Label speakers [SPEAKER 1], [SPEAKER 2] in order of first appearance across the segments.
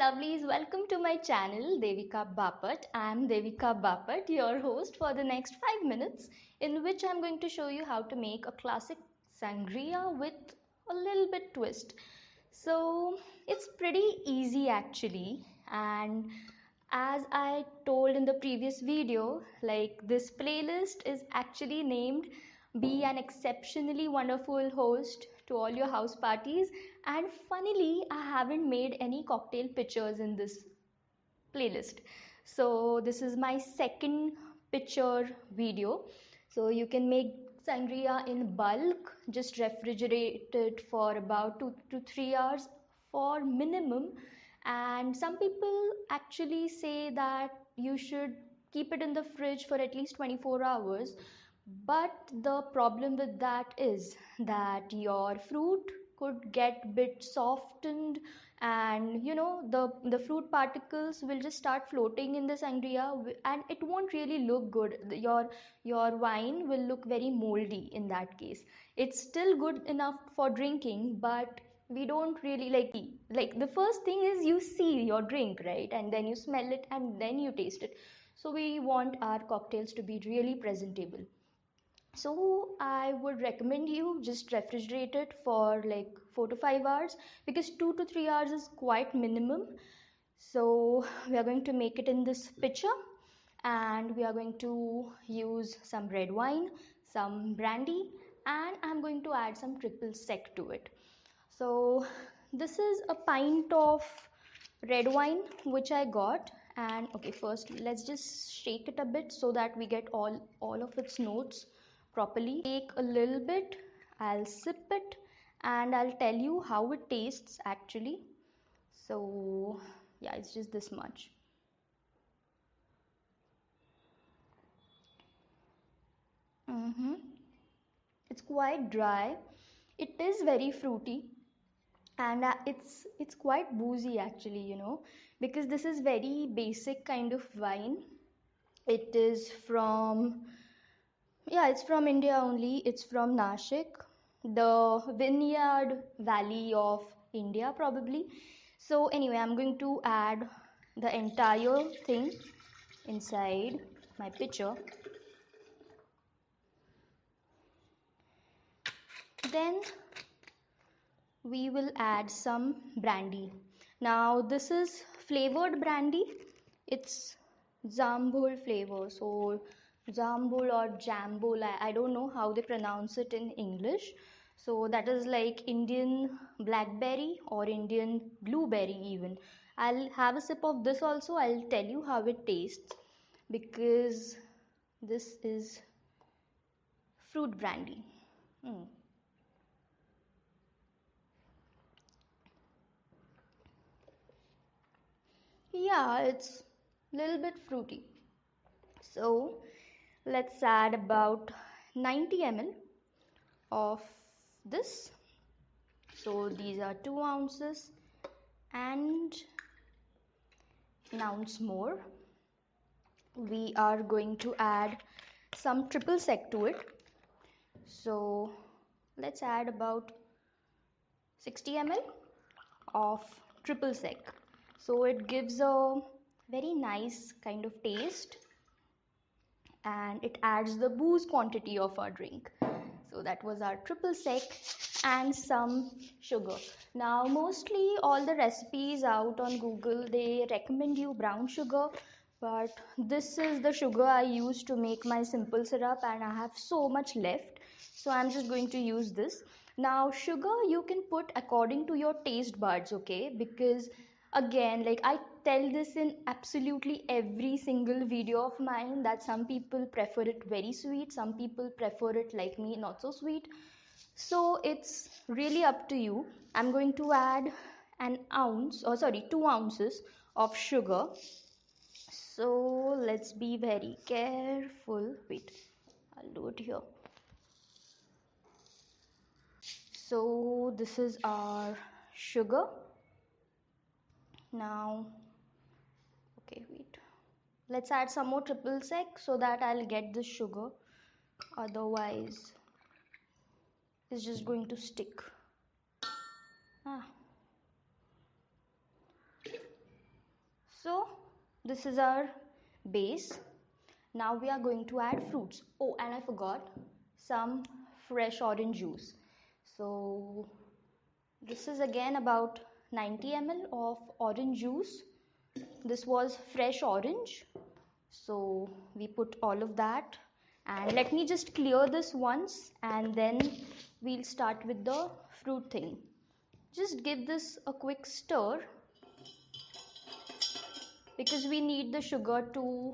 [SPEAKER 1] lovelies, welcome to my channel Devika Bapat. I am Devika Bapat, your host for the next 5 minutes, in which I'm going to show you how to make a classic sangria with a little bit twist. So it's pretty easy actually, and as I told in the previous video, like this playlist is actually named Be an Exceptionally Wonderful Host to All Your House Parties. And funnily, I haven't made any cocktail pictures in this playlist. So this is my second picture video. So you can make sangria in bulk, just refrigerate it for about 2 to 3 hours for minimum. And some people actually say that you should keep it in the fridge for at least 24 hours. But the problem with that is that your fruit could get bit softened, and the fruit particles will just start floating in the sangria, and it won't really look good. Your wine will look very moldy in that case. It's still good enough for drinking, but we don't really like the first thing is you see your drink, right? And then you smell it and then you taste it. So we want our cocktails to be really presentable. So I would recommend you just refrigerate it for like 4 to 5 hours, because 2 to 3 hours is quite minimum. So we are going to make it in this pitcher, and we are going to use some red wine, some brandy, and I'm going to add some triple sec to it. So this is a pint of red wine which I got. And okay, first let's just shake it a bit so that we get all of its notes properly. Take a little bit, I'll sip it, and I'll tell you how it tastes actually. So yeah, it's just this much. It's quite dry. It is very fruity, and it's quite boozy actually, because this is very basic kind of wine. It is from, yeah, it's from India only. It's from Nashik, the vineyard valley of India probably. So anyway, I'm going to add the entire thing inside my pitcher. Then we will add some brandy. Now this is flavored brandy. It's Zambul flavor. So Zambul or Jambul, I don't know how they pronounce it in English. So that is like Indian blackberry or Indian blueberry even. I'll have a sip of this also. I'll tell you how it tastes, because this is fruit brandy. Yeah, it's a little bit fruity. So let's add about 90 ml of this. So these are 2 ounces and an ounce more. We are going to add some triple sec to it. So let's add about 60 ml of triple sec. So it gives a very nice kind of taste, and it adds the booze quantity of our drink. So that was our triple sec and some sugar. Now mostly all the recipes out on Google, they recommend you brown sugar, but this is the sugar I use to make my simple syrup, and I have so much left, so I'm just going to use this. Now sugar you can put according to your taste buds, okay? Because again, like I tell this in absolutely every single video of mine, that some people prefer it very sweet, some people prefer it like me, not so sweet. So it's really up to you. I'm going to add an ounce, or sorry, 2 ounces of sugar. So let's be very careful. Wait, I'll do it here. So this is our sugar. Now, okay, wait. Let's add some more triple sec so that I'll get the sugar. Otherwise, it's just going to stick. Ah. So this is our base. Now we are going to add fruits. Oh, and I forgot some fresh orange juice. So this is again about 90 ml of orange juice. This was fresh orange. So we put all of that, and let me just clear this once and then we'll start with the fruit thing. Just give this a quick stir because we need the sugar to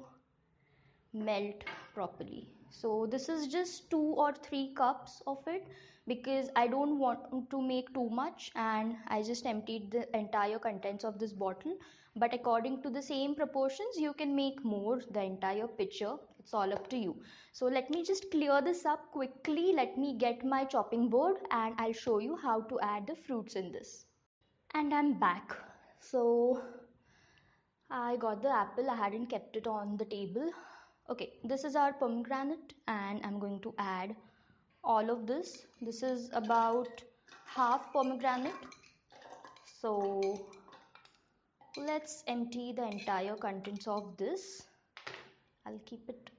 [SPEAKER 1] melt properly. So this is just 2 or 3 cups of it because I don't want to make too much, and I just emptied the entire contents of this bottle. But according to the same proportions, you can make more, the entire pitcher. It's all up to you. So let me just clear this up quickly. Let me get my chopping board and I'll show you how to add the fruits in this. And I'm back. So I got the apple, I hadn't kept it on the table. Okay, this is our pomegranate, and I'm going to add all of this. This is about half pomegranate. So let's empty the entire contents of this. I'll keep it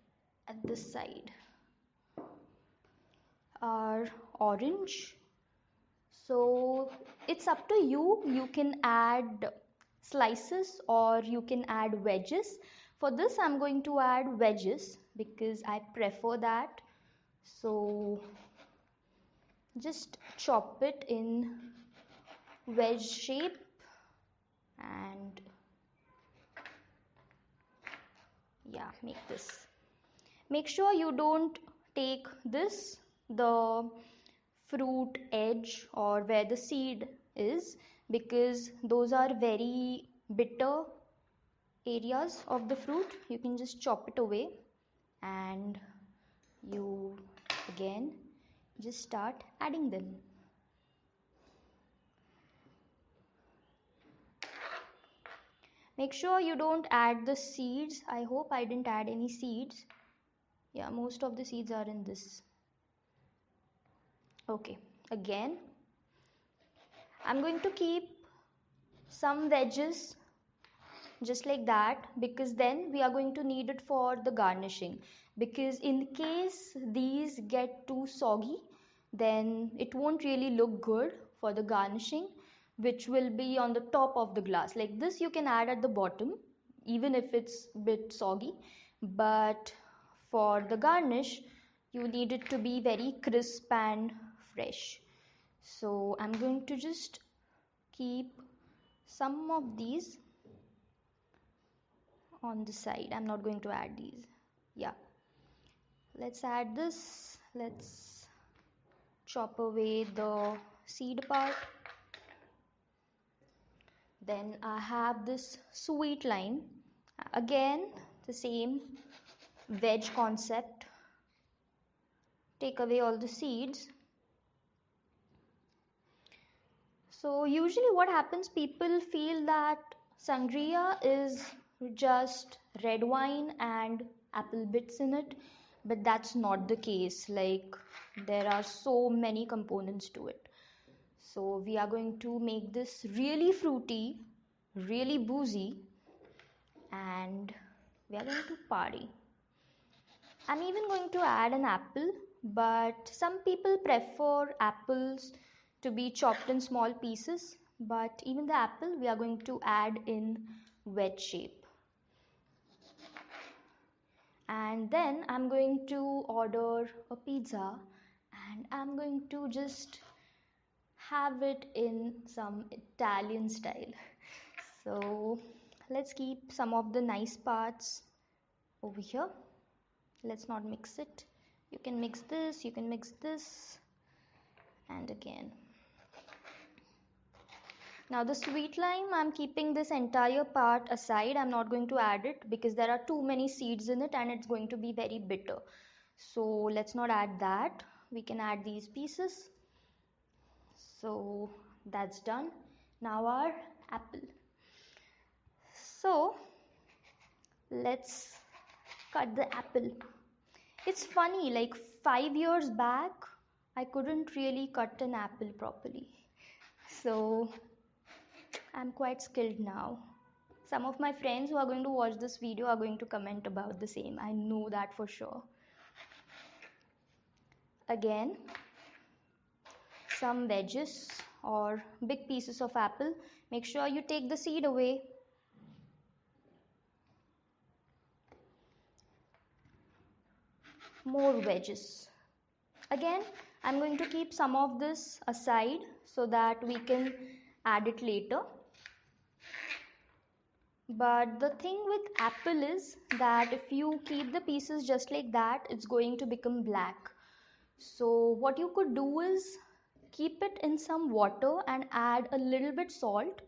[SPEAKER 1] at this side. Our orange. So it's up to you. You can add slices or you can add wedges. For this, I'm going to add wedges because I prefer that. So just chop it in wedge shape and yeah, make this. Make sure you don't take this, the fruit edge or where the seed is, because those are very bitter areas of the fruit. You can just chop it away and you again just start adding them. Make sure you don't add the seeds. I hope I didn't add any seeds. Yeah, most of the seeds are in this. Okay, again I'm going to keep some wedges just like that because then we are going to need it for the garnishing, because in case these get too soggy then it won't really look good for the garnishing, which will be on the top of the glass. Like this you can add at the bottom even if it's a bit soggy, but for the garnish you need it to be very crisp and fresh. So I'm going to just keep some of these on the side. I'm not going to add these. Yeah, let's add this. Let's chop away the seed part. Then I have this sweet lime. Again, the same wedge concept. Take away all the seeds. So usually what happens, people feel that sangria is just red wine and apple bits in it, but that's not the case. Like there are so many components to it. So we are going to make this really fruity, really boozy, and we are going to party. I'm even going to add an apple, but some people prefer apples to be chopped in small pieces, but even the apple we are going to add in wedge shape. And then I'm going to order a pizza and I'm going to just have it in some Italian style. So let's keep some of the nice parts over here. Let's not mix it. You can mix this, you can mix this, and again. Now the sweet lime, I'm keeping this entire part aside. I'm not going to add it because there are too many seeds in it and it's going to be very bitter. So let's not add that. We can add these pieces. So that's done. Now our apple. So let's cut the apple. It's funny, like 5 years back, I couldn't really cut an apple properly. So I'm quite skilled now. Some of my friends who are going to watch this video are going to comment about the same. I know that for sure. Again, some wedges or big pieces of apple. Make sure you take the seed away. More wedges. Again, I'm going to keep some of this aside so that we can add it later. But the thing with apple is that if you keep the pieces just like that, it's going to become black. So what you could do is keep it in some water and add a little bit salt,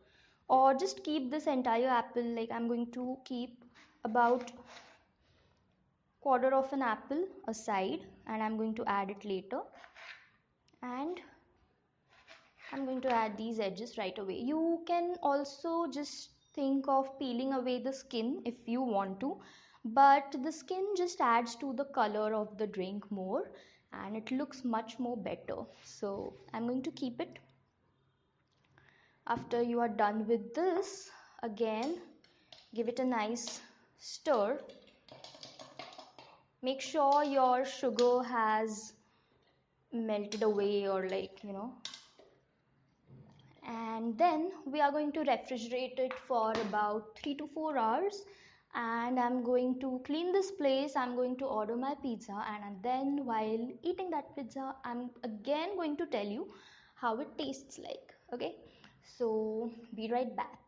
[SPEAKER 1] or just keep this entire apple, like I'm going to keep about quarter of an apple aside and I'm going to add it later, and I'm going to add these edges right away. You can also just think of peeling away the skin if you want to, but the skin just adds to the color of the drink more and it looks much more better. So I'm going to keep it. After you are done with this, again give it a nice stir. Make sure your sugar has melted away, or and then we are going to refrigerate it for about 3 to 4 hours, and I'm going to clean this place. I'm going to order my pizza, and then while eating that pizza I'm again going to tell you how it tastes like. Okay, so be right back.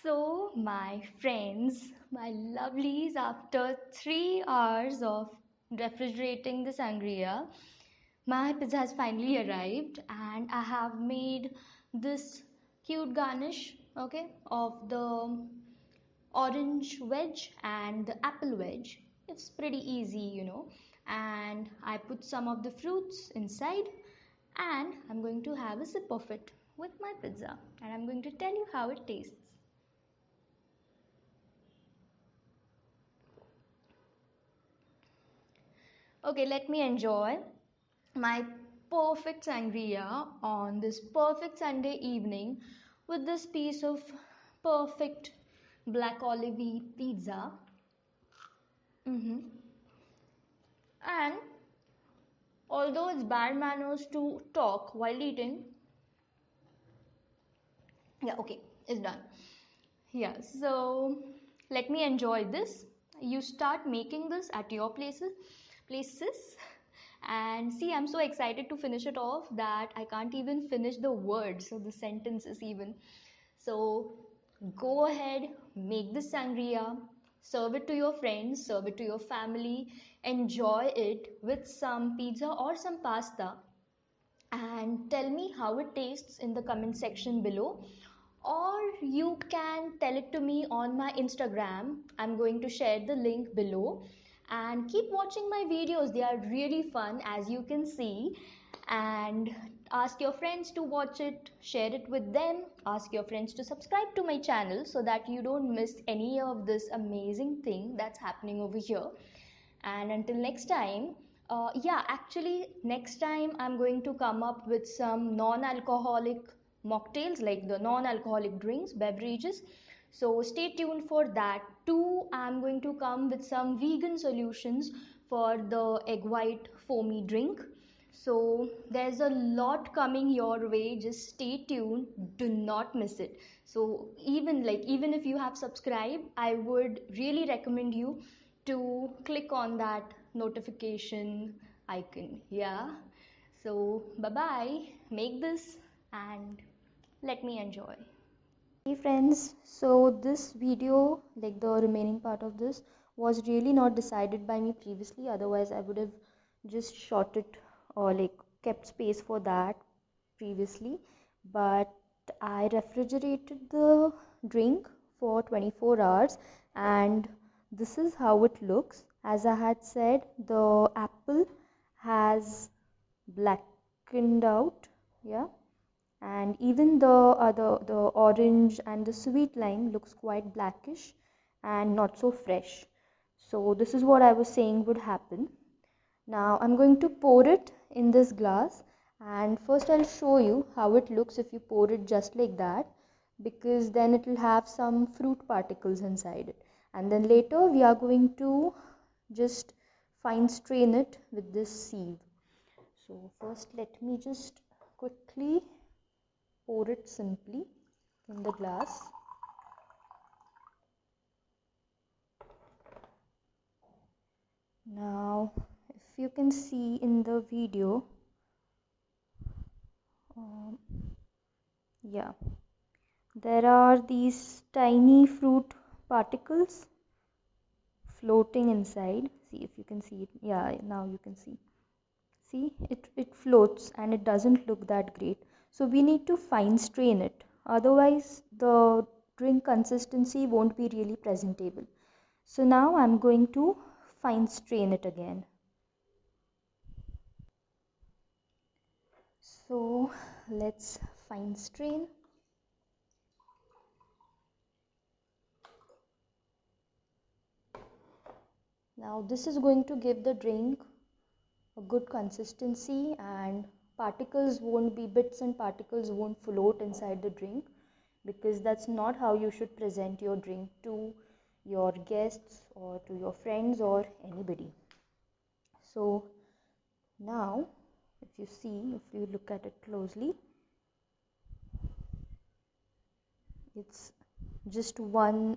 [SPEAKER 1] So my friends, my lovelies, after 3 hours of refrigerating the sangria, my pizza has finally arrived and I have made this cute garnish, okay, of the orange wedge and the apple wedge. It's pretty easy. And I put some of the fruits inside and I'm going to have a sip of it with my pizza and I'm going to tell you how it tastes. Okay, let me enjoy my perfect sangria on this perfect Sunday evening with this piece of perfect black olivey pizza. And although it's bad manners to talk while eating, yeah, okay, it's done. Yeah, so let me enjoy this. You start making this at your places. And see, I'm so excited to finish it off that I can't even finish the words or the sentences even. So go ahead, make the sangria, serve it to your friends, serve it to your family, enjoy it with some pizza or some pasta, and tell me how it tastes in the comment section below. Or you can tell it to me on my Instagram. I'm going to share the link below, and keep watching my videos. They are really fun, as you can see. And ask your friends to watch it, share it with them, ask your friends to subscribe to my channel so that you don't miss any of this amazing thing that's happening over here. And until next time, yeah, actually next time I'm going to come up with some non-alcoholic mocktails, like the non-alcoholic drinks, beverages. So stay tuned for that too. I'm going to come with some vegan solutions for the egg white foamy drink. So there's a lot coming your way. Just stay tuned, do not miss it. So even if you have subscribed, I would really recommend you to click on that notification icon. Yeah, so bye bye, make this and let me enjoy. Hey friends, so this video, like the remaining part of this, was really not decided by me previously. Otherwise I would have just shot it or like kept space for that previously. But I refrigerated the drink for 24 hours and this is how it looks. As I had said, the apple has blackened out, yeah, and even the orange and the sweet lime looks quite blackish and not so fresh. So this is what I was saying would happen. Now I'm going to pour it in this glass, and first I'll show you how it looks if you pour it just like that. because then it will have some fruit particles inside it. And then later we are going to just fine strain it with this sieve. So first let me just quickly pour it simply in the glass. Now if you can see in the video, um, yeah, there are these tiny fruit particles floating inside. See if you can see it. Yeah, now you can see. See, it floats and it doesn't look that great. So we need to fine strain it. Otherwise, the drink consistency won't be really presentable. So now I'm going to fine strain it again. So let's fine strain. Now this is going to give the drink a good consistency, and particles won't be bits and particles won't float inside the drink, because that's not how you should present your drink to your guests or to your friends or anybody. So now if you see, if you look at it closely, it's just one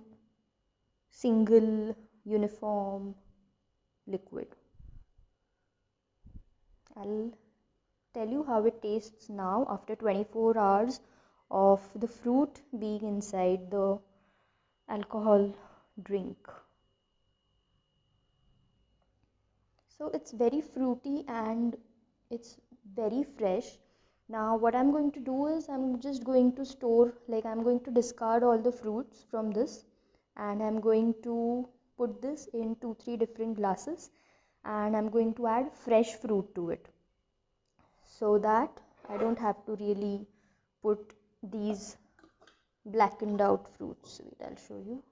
[SPEAKER 1] single uniform liquid. I'll tell you how it tastes now after 24 hours of the fruit being inside the alcohol drink. So it's very fruity and it's very fresh. Now what I'm going to do is I'm just going to store, like I'm going to discard all the fruits from this, and I'm going to put this in 2-3 different glasses, and I'm going to add fresh fruit to it, so that I don't have to really put these blackened out fruits. Wait, I'll show you.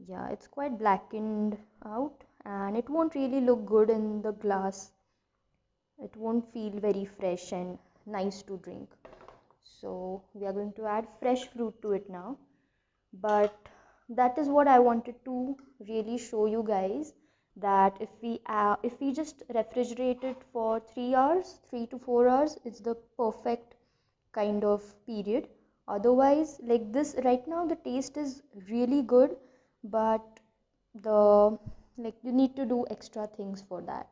[SPEAKER 1] Yeah, it's quite blackened out and it won't really look good in the glass. It won't feel very fresh and nice to drink. So we are going to add fresh fruit to it now. But that is what I wanted to really show you guys, that if we just refrigerate it for 3 hours, 3 to 4 hours, it's the perfect kind of period. Otherwise, like this right now the taste is really good, but the like you need to do extra things for that.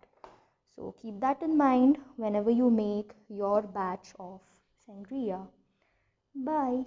[SPEAKER 1] So keep that in mind whenever you make your batch of sangria. Bye.